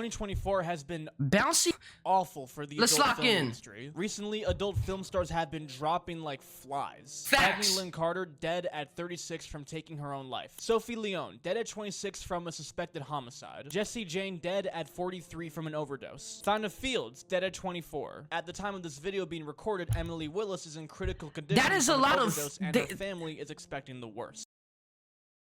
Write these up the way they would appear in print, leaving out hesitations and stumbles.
2024 has been bouncy awful for the Let's adult lock film in. industry. Recently, adult film stars have been dropping like flies. Facts. Agni Lynn Carter dead at 36 from taking her own life. Sophie Leone dead at 26 from a suspected homicide. Jessie Jane dead at 43 from an overdose. Thina Fields dead at 24. At the time of this video being recorded, Emily Willis is in critical condition. That is from a an lot of- overdose, and her family is expecting the worst.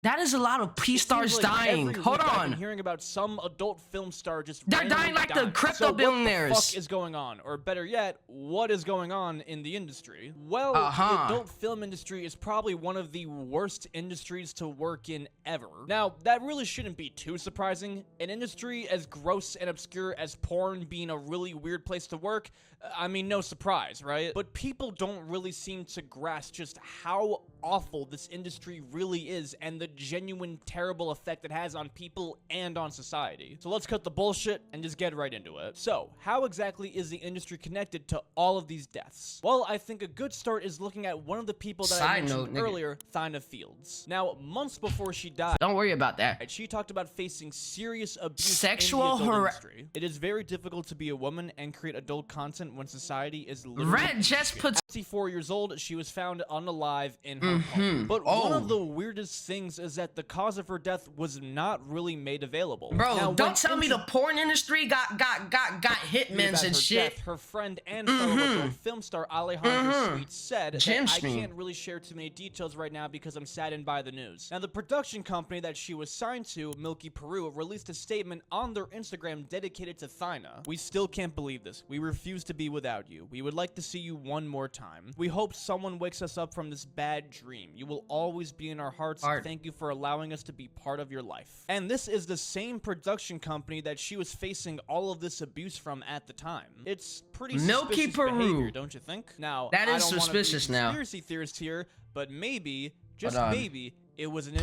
That is a lot of P-stars Seems like dying. every Hold week I've on. been hearing about some adult film star just They're randomly dying like the dying. crypto So billionaires. What the fuck is going on? Or better yet, what is going on in the industry? Well, the adult film industry is probably one of the worst industries to work in ever. Now, that really shouldn't be too surprising. An industry as gross and obscure as porn being a really weird place to work, I mean, no surprise, right? But people don't really seem to grasp just how awful this industry really is and the genuine terrible effect it has on people and on society. So let's cut the bullshit and just get right into it. So, how exactly is the industry connected to all of these deaths? Well, I think a good start is looking at one of the people that I mentioned earlier, Thina Fields. Now, months before she died, don't worry about that. She talked about facing serious abuse Sexual in the adult industry. It is very difficult to be a woman and create adult content when society is literally Rent just puts 64 years old. She was found unalive in her home. But one of the weirdest things is that the cause of her death was not really made available. Bro, now, don't tell me the porn industry got hitmans and shit. Her friend and fellow adult film star Alejandra Sweet said that I can't really share too many details right now because I'm saddened by the news. Now, the production company that she was signed to, Milky Peru, released a statement on their Instagram dedicated to Thina. We still can't believe this. We refuse to be without you. We would like to see you one more time. We hope someone wakes us up from this bad dream. You will always be in our hearts. Thank you for allowing us to be part of your life. And this is the same production company that she was facing all of this abuse from at the time. It's pretty Milky suspicious Peru behavior, don't you think? Now, that is I don't suspicious want to be a now. conspiracy theorist here, but maybe, just maybe, it was an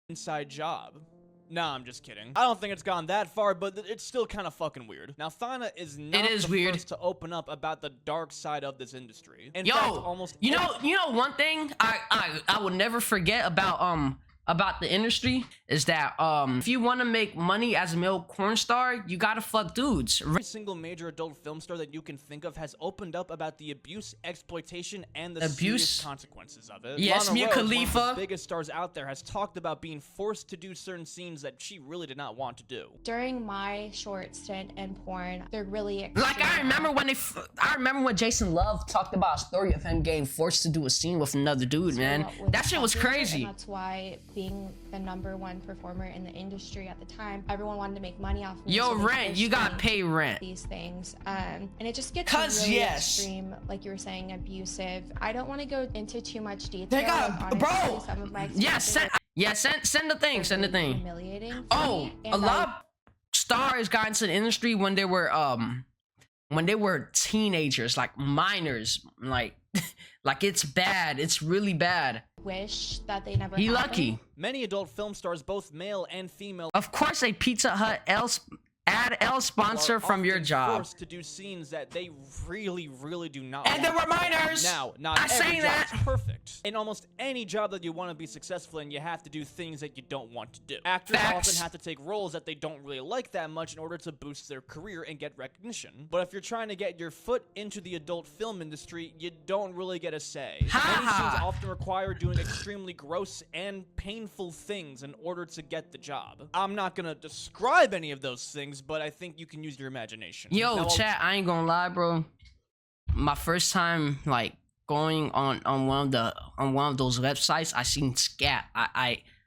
inside job. Nah, I'm just kidding. I don't think it's gone that far, but it's still kind of fucking weird. Now, Thina is not the first to open up about the dark side of this industry. In fact, almost you know one thing I will never forget about the industry is that if you want to make money as a male porn star, you gotta fuck dudes. Every single major adult film star that you can think of has opened up about the abuse, exploitation, and the serious consequences of it. Yes, Mia Khalifa, one of the biggest stars out there, has talked about being forced to do certain scenes that she really did not want to do. During my short stint in porn, they're really like I remember when Jason Love talked about a story of him getting forced to do a scene with another dude, man. That shit was crazy. And that's why being the #1 performer in the industry at the time, everyone wanted to make money off me. Yo, rent, you gotta pay rent. These things, and it just gets really extreme, like you were saying, abusive. I don't want to go into too much detail. They got, honestly, bro. Some of my send the thing, send the thing. Humiliating. Oh, a lot of stars got into the industry when they were teenagers, like minors, like it's bad. It's really bad. Wish that they never happened. Lucky. Many adult film stars, both male and female, of course, a Pizza Hut Add L sponsor from your job. Forced to do scenes that they really do not. And there were minors. Now, not every job is perfect. In almost any job that you want to be successful in, you have to do things that you don't want to do. Actors often have to take roles that they don't really like that much in order to boost their career and get recognition. But if you're trying to get your foot into the adult film industry, you don't really get a say. Many scenes often require doing extremely gross and painful things in order to get the job. I'm not gonna describe any of those things, but I think you can use your imagination. Yo, now, chat, I ain't gonna lie, bro. My first time like going on one of those websites, I seen scat.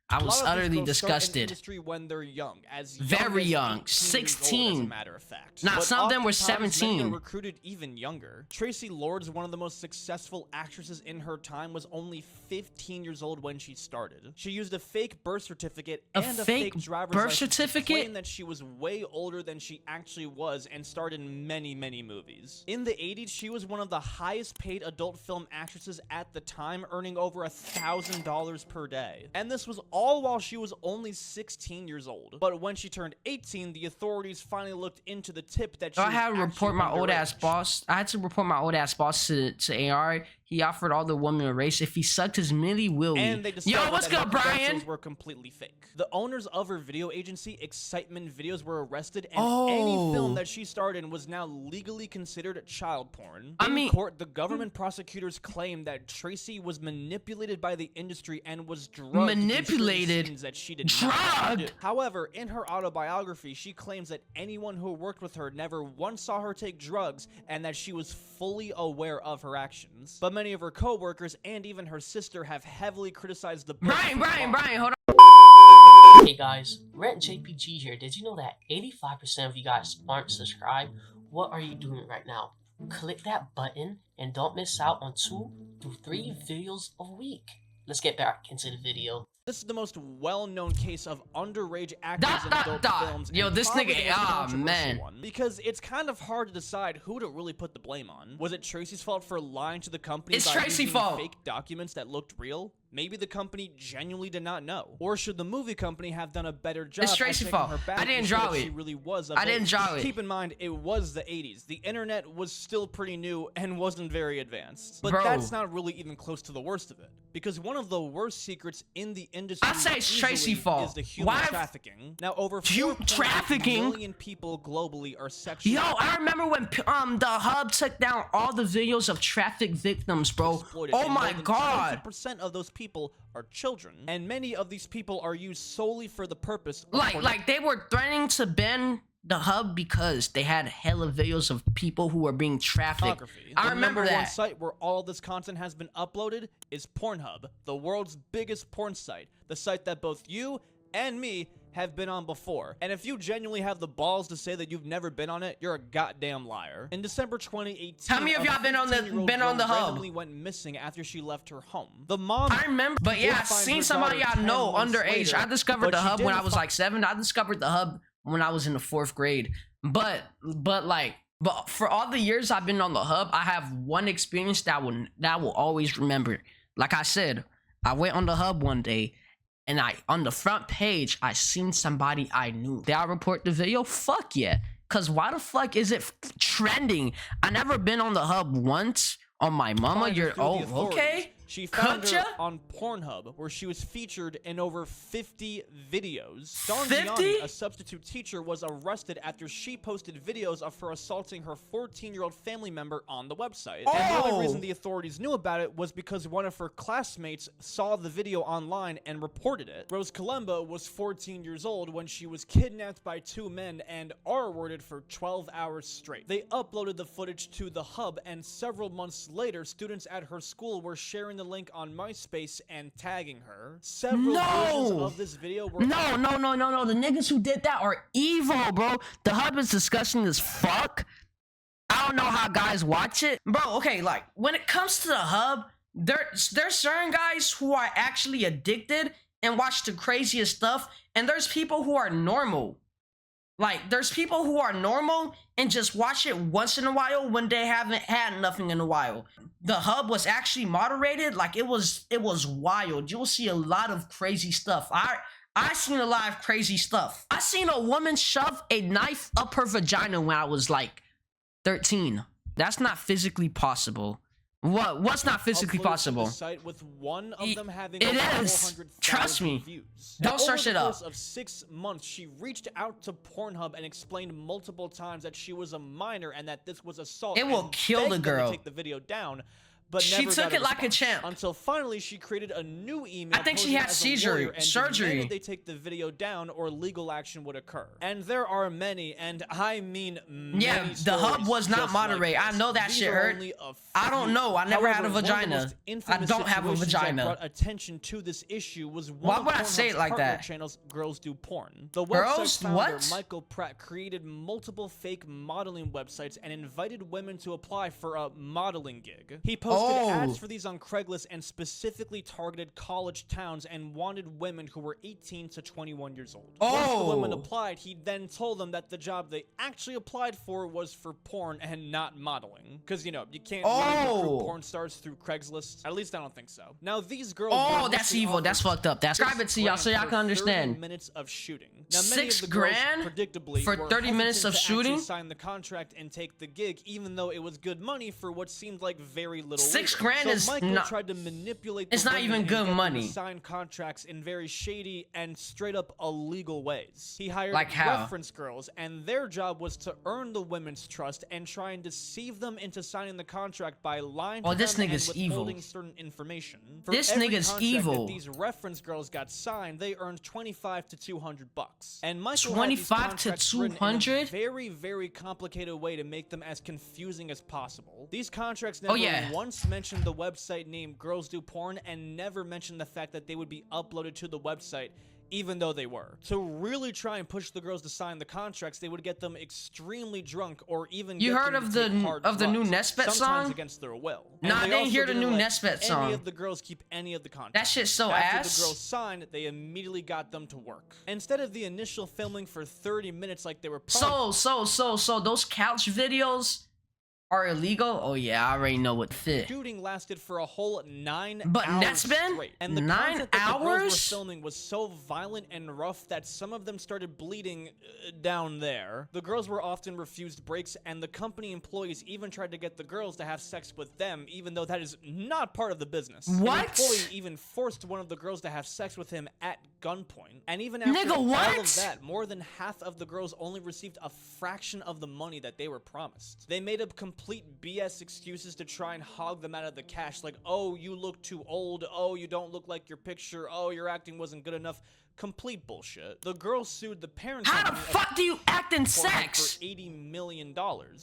I was utterly disgusted. Industry when they're young, very young, 16. As a matter of fact. Nah, some of them were 17. Many are recruited even younger. Tracy Lords, one of the most successful actresses in her time, was only 15 years old when she started. She used a fake birth certificate and a fake driver's license to claim that she was way older than she actually was and starred in many movies. In the 80s, she was one of the highest paid adult film actresses at the time, earning over $1,000 per day. And this was all while she was only 16 years old. But when she turned 18, the authorities finally looked into the tip that she I had to report my old ass boss. I had to report my old ass boss to AR. He offered all the women a race if he sucked his milli willy. And they Yo, what's good, Brian? Were completely fake. The owners of her video agency, Excitement Videos, were arrested, and any film that she starred in was now legally considered child porn. In court, the government prosecutors claimed that Tracy was manipulated by the industry and was drugged. Manipulated? That she did drugged? Not. However, in her autobiography, she claims that anyone who worked with her never once saw her take drugs, and that she was fully aware of her actions. But many of her co-workers and even her sister have heavily criticized the Brian, hold on. Hey guys, RentJPG here. Did you know that 85% of you guys aren't subscribed? What are you doing right now? Click that button and don't miss out on 2 to 3 videos a week. Let's get back into the video. This is the most well-known case of underage actors in adult films. Yo, this nigga, man. Because it's kind of hard to decide who to really put the blame on. Was it Tracy's fault for lying to the company by using fault. fake documents that looked real? Maybe the company genuinely did not know. Or should the movie company have done a better job? It's Tracy's fault. I didn't draw it. She really was I didn't draw it. Keep in mind, it was the 80s. The internet was still pretty new and wasn't very advanced. But that's not really even close to the worst of it. Because one of the worst secrets in the industry Tracy's fault. Is the human trafficking. Now, over 4.8 million people globally are sexually. Yo, I remember when the Hub took down all the videos of traffic victims, bro. Oh my god. 70% of those people are children, and many of these people are used solely for the purpose of like they were threatening to ban the Hub because they had hella videos of people who were being trafficked. I remember that. One site where all this content has been uploaded is Pornhub, the world's biggest porn site, the site that both you and me have been on before. And if you genuinely have the balls to say that you've never been on it, you're a goddamn liar. In December 2018, how many of y'all been on the Hub? Randomly went missing after she left her home. The mom, I remember, but yeah, I seen somebody I know underage. I discovered the Hub when I was like 7. I discovered the Hub when I was in the 4th grade. But for all the years I've been on the Hub, I have one experience that I will always remember. Like I said, I went on the Hub one day, and on the front page, I seen somebody I knew. Did I report the video? Fuck yeah. Cause why the fuck is it trending? I never been on the Hub once. On my mama, okay. She found her on Pornhub, where she was featured in over 50 videos. Dawn Gianni, a substitute teacher, was arrested after she posted videos of her assaulting her 14-year-old family member on the website. And the only reason the authorities knew about it was because one of her classmates saw the video online and reported it. Rose Colombo was 14 years old when she was kidnapped by 2 men and R-worded for 12 hours straight. They uploaded the footage to the Hub, and several months later, students at her school were sharing the link on MySpace and tagging her. Several versions of this video were No. The niggas who did that are evil, bro. The Hub is disgusting as fuck. I don't know how guys watch it. Bro, okay, like, when it comes to the Hub, there's certain guys who are actually addicted and watch the craziest stuff, and there's people who are normal. Like, there's people who are normal and just watch it once in a while when they haven't had nothing in a while. The Hub was actually moderated. Like, it was wild. You'll see a lot of crazy stuff. I seen a lot of crazy stuff. I seen a woman shove a knife up her vagina when I was like 13. That's not physically possible. What's not physically possible? Site with one of them having it is. Trust me. Views. Don't search it up. Over the course of 6 months, she reached out to Pornhub and explained multiple times that she was a minor and that this was assault. It will kill the girl. To take the video down. But she took it like a champ. Until finally she created a new email. I think she had surgery. They take the video down or legal action would occur. And there are many, and I mean many. Yeah, the Hub was not moderated. I know that shit hurt. I don't know. I never had a vagina. I don't have a vagina. Brought attention to this issue was why would I say it like that? Channels Girls Do Porn. The Girls website founder, what? Michael Pratt, created multiple fake modeling websites and invited women to apply for a modeling gig. He posted ads for these on Craigslist and specifically targeted college towns and wanted women who were 18 to 21 years old. Once the women applied, he then told them that the job they actually applied for was for porn and not modeling. Because, you know, you can't really recruit porn stars through Craigslist. At least I don't think so. Now, these girls... that's evil. That's fucked up. Describe it to y'all so y'all can understand. 30 minutes of shooting. Now, $6 grand for 30 minutes of shooting? Sign the contract and take the gig, even though it was good money for what seemed like very little 6 later. grand so is Michael not. tried to manipulate. It's the not women even and good get them to money. sign contracts in very shady and straight up illegal ways. He hired Like how? reference girls, and their job was to earn the women's trust and try and deceive them into signing the contract by lying to this them and nigga's withholding evil. certain information. For This every nigga's contract evil. That these reference girls got signed, they earned $25 to $200. And Michael 25 to 200? very, very complicated way to make them as confusing as possible. These contracts never once mentioned the website name Girls Do Porn and never mentioned the fact that they would be uploaded to the website, even though they were. To really try and push the girls to sign the contracts, they would get them extremely drunk or even You get heard them of to the take hard new drugs, Nesbeth sometimes song? against their will. Nah, And they also didn't hear the new let Nesbeth song. Any of the girls keep any of the contracts. That shit's so After ass. the girls signed, they immediately got them to work. Instead of the initial filming for 30 minutes like they were promised. So those couch videos are illegal? Oh yeah, I already know what fit. Shooting lasted for a whole 9 But hours Netsman? straight. And the 9 content that the girls were hours? filming was so violent and rough that some of them started bleeding down there. The girls were often refused breaks, and the company employees even tried to get the girls to have sex with them, even though that is not part of the business. What? An employee even forced one of the girls to have sex with him at gunpoint. And even after Nigga, all what? of that, more than half of the girls only received a fraction of the money that they were promised. They made up complete BS excuses to try and hog them out of the cash, like, oh, you look too old, oh, you don't look like your picture, oh, your acting wasn't good enough. Complete bullshit. The girls sued the parent How the company fuck do you act in Pornhub sex? for $80 million,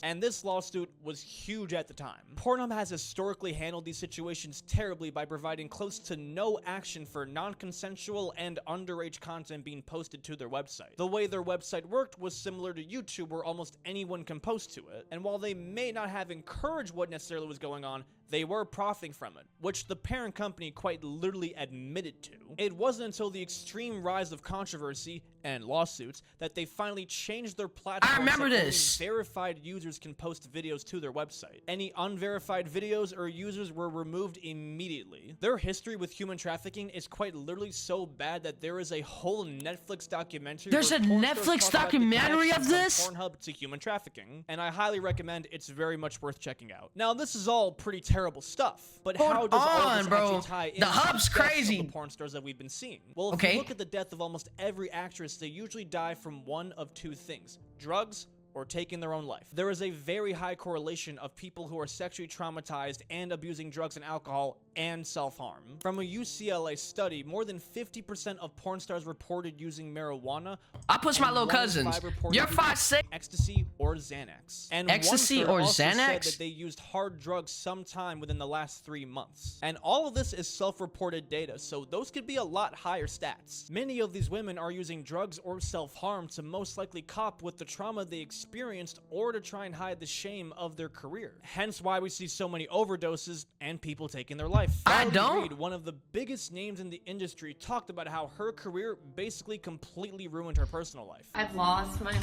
and this lawsuit was huge at the time. Pornhub has historically handled these situations terribly by providing close to no action for non-consensual and underage content being posted to their website. The way their website worked was similar to YouTube, where almost anyone can post to it, and while they may not have encouraged what necessarily was going on, they were profiting from it, which the parent company quite literally admitted to. It wasn't until the extreme rise of controversy and lawsuits that they finally changed their platform. I remember so this. only verified users can post videos to their website. Any unverified videos or users were removed immediately. Their history with human trafficking is quite literally so bad that there is a whole Netflix documentary. There's where a porn stars Netflix talk about the documentary of connection from this? Pornhub to human trafficking, and I highly recommend. It's very much worth checking out. Now, this is all pretty terrible stuff, but how does all of this actually tie into The hub's deaths of crazy. the porn stars that we've been seeing? Well, if Okay. you look at the death of almost every actress, they usually die from one of two things: drugs or taking their own life. There is a very high correlation of people who are sexually traumatized and abusing drugs and alcohol and self-harm. From a UCLA study, more than 50% of porn stars reported using marijuana. I push my and little 1 in cousins. 5 reported You're using 5'6". ecstasy or Xanax. And Ecstasy 1/3 or also said Xanax? that they used hard drugs sometime within the last 3 months. And all of this is self-reported data, so those could be a lot higher stats. Many of these women are using drugs or self-harm to most likely cope with the trauma they experienced or to try and hide the shame of their career. Hence why we see so many overdoses and people taking their life. I Valerie don't. Reed, one of the biggest names in the industry, talked about how her career basically completely ruined her personal life. I've lost my.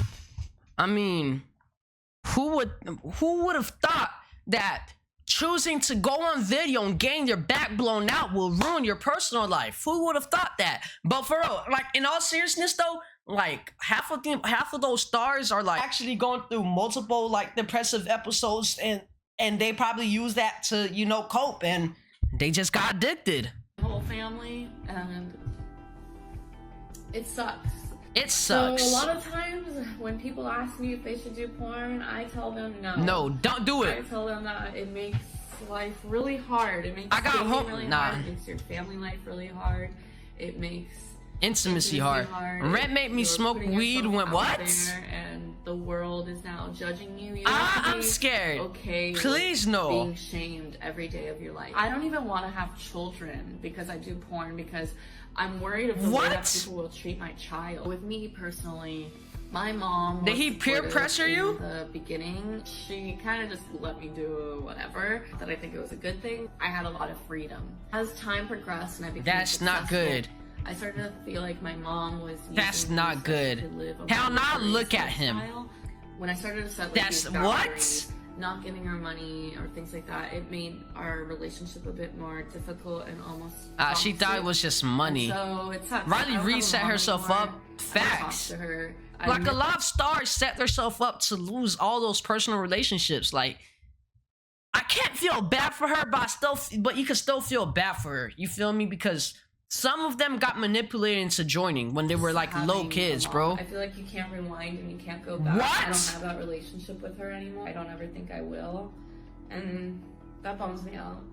I mean, who would have thought that choosing to go on video and getting your back blown out will ruin your personal life? Who would have thought that? But for real, like, in all seriousness though, like half of those stars are like actually going through multiple like depressive episodes, and they probably use that to, you know, cope, and they just got addicted. Whole family, and it sucks. It sucks. So a lot of times when people ask me if they should do porn, I tell them no. No, don't do I it. tell them that it makes life really hard. It makes I got dating home- really nah. hard. It makes your family life really hard. It makes Intimacy hard. Rent made me You're smoke putting weed yourself when out what? there, and the world is now judging you. You have to I'm be scared. Okay. with Please no. Being shamed every day of your life. I don't even want to have children because I do porn, because I'm worried of the way that people will treat my child. With me personally, my mom. Did he peer pressure you? In the beginning, she kind of just let me do whatever. That I think it was a good thing. I had a lot of freedom. As time progressed and I became That's not successful, good. I started to feel like my mom was using That's me not good. to live a Hell, not luxurious look at him. lifestyle. When I started to set like That's these what? boundaries, not giving her money or things like that, it made our relationship a bit more difficult and almost She thought it toxic. was just money. And so it sucks. Riley I don't have a Reid set mom herself anymore. up. I don't Facts. talk to her. I Like, a miss- lot of stars set themselves up to lose all those personal relationships. Like, I can't feel bad for her, but you can still feel bad for her. You feel me? Because some of them got manipulated into joining when they were like low kids, bro. I feel like you can't rewind and you can't go back. What? I don't have that relationship with her anymore. I don't ever think I will, and that bums me out.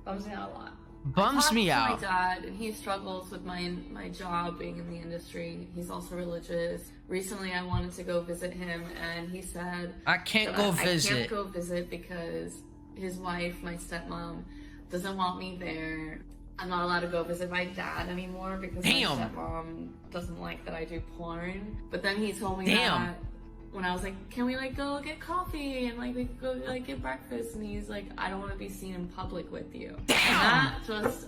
Bums me out a lot. Bums me out. My dad, and he struggles with my job being in the industry. He's also religious. Recently, I wanted to go visit him, and he said I can't go visit. I can't go visit because his wife, my stepmom, doesn't want me there. I'm not allowed to go visit my dad anymore because my stepmom doesn't like that I do porn. But then he told me that when I was like, can we like go get coffee and like we could go like get breakfast, and he's like, I don't want to be seen in public with you. And that just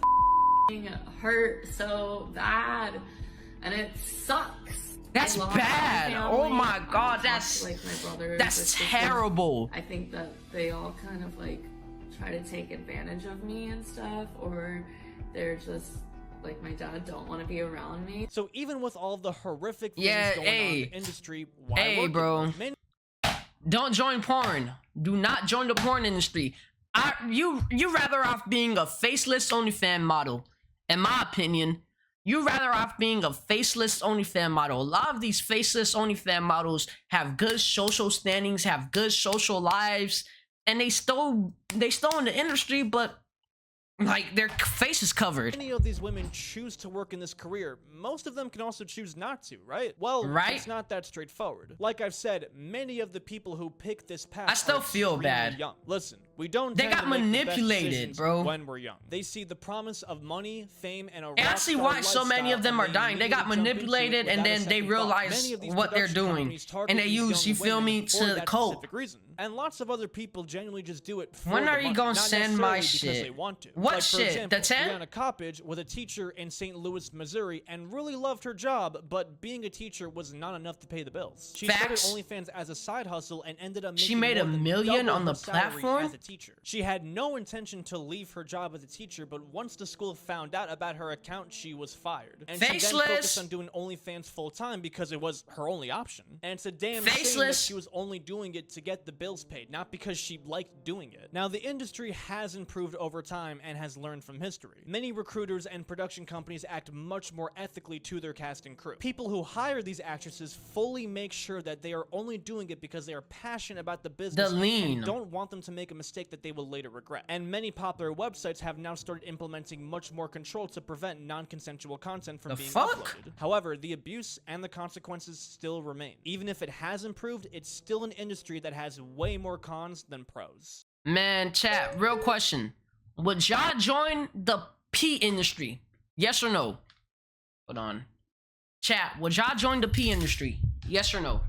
hurt so bad, and it sucks. That's bad. Oh my god, that's like my brother. That's terrible. I think that they all kind of like try to take advantage of me and stuff, or they're just like, my dad don't want to be around me. So even with all the horrific things going on in the industry, why bro, don't join porn. Do not join the porn industry. You rather off being a faceless OnlyFans model. In my opinion, you rather off being a faceless OnlyFans model. A lot of these faceless OnlyFans models have good social standings, have good social lives, and they still in the industry, but like their face is covered. Many of these women choose to work in this career. Most of them can also choose not to, right? Well, it's not that straightforward. Like I've said, many of the people who pick this path I still feel bad. Young. Listen, we don't. They got manipulated, bro. When we're young, they see the promise of money, fame, and a. And I see why so many of them are dying. They got manipulated, and then they realize what they're doing, and they use, you feel me, to cope. And lots of other people genuinely just do it for when are you gonna send my shit? shit? They want to. What like, shit? Example, the 10? Brianna Coppage was a teacher in St. Louis, Missouri, and really loved her job, but being a teacher was not enough to pay the bills. She started OnlyFans as a side hustle and ended up making she made $1 million on the platform as a teacher. She had no intention to leave her job as a teacher, but once the school found out about her account, she was fired. And she then focused on doing OnlyFans full time because it was her only option. And it's a damn shame that she was only doing it to get the bills paid, not because she liked doing it. Now, the industry has improved over time and has learned from history. Many recruiters and production companies act much more ethically to their cast and crew. People who hire these actresses fully make sure that they are only doing it because they are passionate about the business and don't want them to make a mistake that they will later regret. And many popular websites have now started implementing much more control to prevent non-consensual content from being uploaded. However, the abuse and the consequences still remain. Even if it has improved, it's still an industry that has way more cons than pros. Man, chat, real question. Would y'all join the P industry? Yes or no? Hold on. Chat, would y'all join the P industry? Yes or no?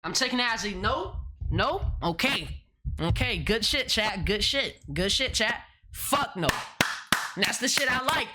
I'm taking it as a no. No? Okay. Okay, good shit, chat. Good shit. Good shit, chat. Fuck no. And that's the shit I like.